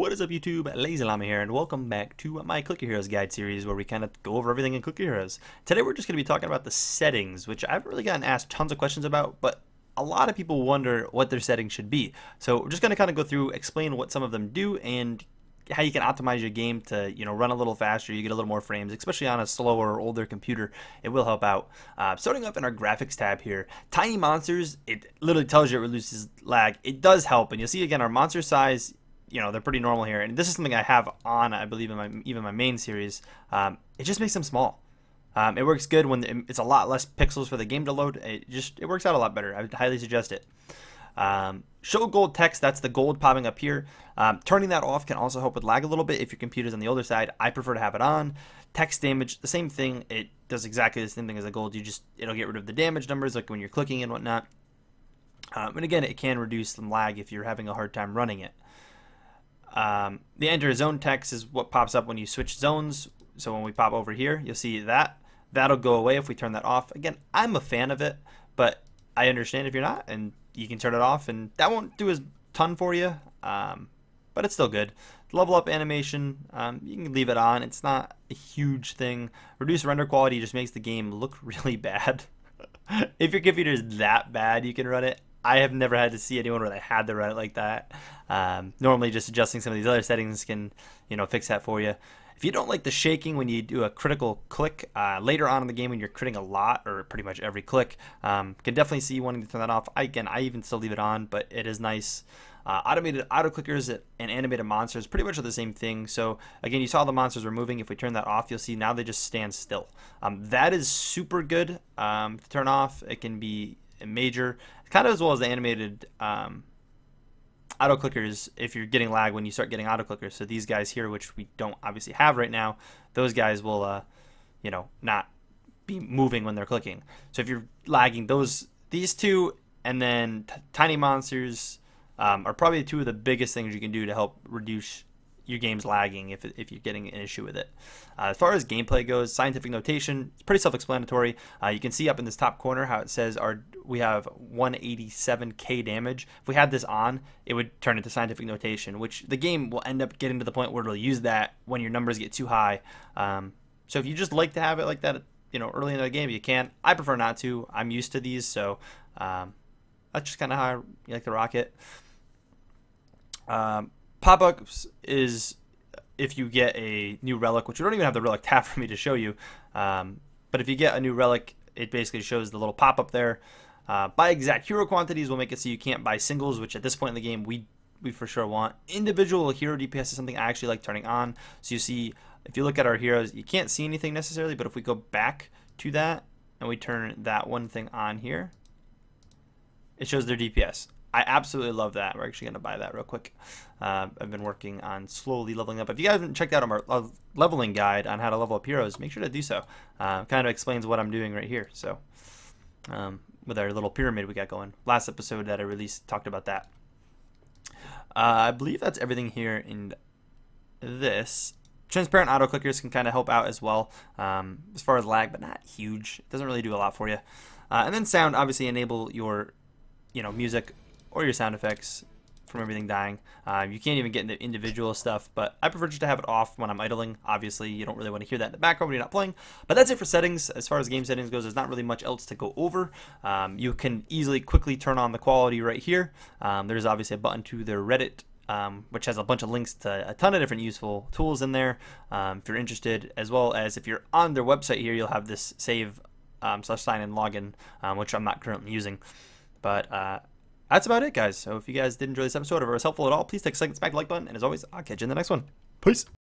What is up, YouTube? LazeeLlama here, and welcome back to my Clicker Heroes guide series where we kind of go over everything in Clicker Heroes. Today we're just going to be talking about the settings, which I haven't really gotten asked tons of questions about, but a lot of people wonder what their settings should be. So we're just going to kind of go through, explain what some of them do, and how you can optimize your game to, run a little faster, you get a little more frames, especially on a slower or older computer. It will help out. Starting up in our graphics tab here, tiny monsters, it literally tells you it reduces lag. It does help, and you'll see again our monster size, they're pretty normal here, and this is something I have on, I believe, in even my main series. It just makes them small. It works good when it's a lot less pixels for the game to load. It works out a lot better. I would highly suggest it. Show gold text, that's the gold popping up here. Turning that off can also help with lag a little bit if your computer's on the older side. I prefer to have it on. Text damage, the same thing. It does exactly the same thing as the gold. It'll get rid of the damage numbers, like when you're clicking and whatnot. And again, it can reduce some lag if you're having a hard time running it. The enter zone text is what pops up when you switch zones. So when we pop over here, you'll see that'll go away if we turn that off. Again, I'm a fan of it, but I understand if you're not, and you can turn it off, and that won't do a ton for you, but it's still good. Level up animation, you can leave it on. It's not a huge thing. Reduce render quality just makes the game look really bad. If your computer is that bad, you can run it. I have never had to see anyone where they had to run it like that. Normally just adjusting some of these other settings can, fix that for you. If you don't like the shaking when you do a critical click, later on in the game when you're critting a lot, or pretty much every click, can definitely see you wanting to turn that off. I even still leave it on, but it is nice. Automated auto clickers and animated monsters pretty much are the same thing. So again, you saw the monsters were moving. If we turn that off, you'll see now they just stand still. That is super good to turn off. It can be major, kind of as well as the animated auto clickers if you're getting lag when you start getting auto clickers. So these guys here, which we don't obviously have right now, those guys will not be moving when they're clicking. So if you're lagging, these two and then tiny monsters are probably two of the biggest things you can do to help reduce your game's lagging if you're getting an issue with it. As far as gameplay goes, scientific notation, it's pretty self-explanatory. You can see up in this top corner how it says we have 187k damage. If we had this on, it would turn into scientific notation, which the game will end up getting to the point where it'll use that when your numbers get too high. So if you just like to have it like that, early in the game, you can. I prefer not to. I'm used to these, so that's just kind of how I like to rock it. Pop-ups is if you get a new relic, which we don't even have the relic tab for me to show you, but if you get a new relic, it basically shows the little pop-up there. Buy exact hero quantities will make it so you can't buy singles, which at this point in the game we for sure want. Individual hero DPS is something I actually like turning on. So you see, if you look at our heroes, you can't see anything necessarily, but if we go back to that and we turn that one thing on here, it shows their DPS. I absolutely love that. We're actually going to buy that real quick. I've been working on slowly leveling up. If you guys haven't checked out our leveling guide on how to level up heroes, make sure to do so. Kind of explains what I'm doing right here. So with our little pyramid we got going. Last episode that I released talked about that. I believe that's everything here in this. Transparent auto clickers can kind of help out as well as far as lag, but not huge. It doesn't really do a lot for you. And then sound, obviously enable your music or your sound effects from everything dying. You can't even get into individual stuff, but I prefer just to have it off when I'm idling. Obviously, you don't really want to hear that in the background when you're not playing. But that's it for settings. As far as game settings goes, there's not really much else to go over. You can quickly turn on the quality right here. There's obviously a button to their Reddit, which has a bunch of links to a ton of different useful tools in there if you're interested, as well as if you're on their website here, you'll have this save /sign in login, which I'm not currently using. But that's about it, guys. So if you guys did enjoy this episode or it was helpful at all, please take a second, smack the like button, and as always, I'll catch you in the next one. Peace.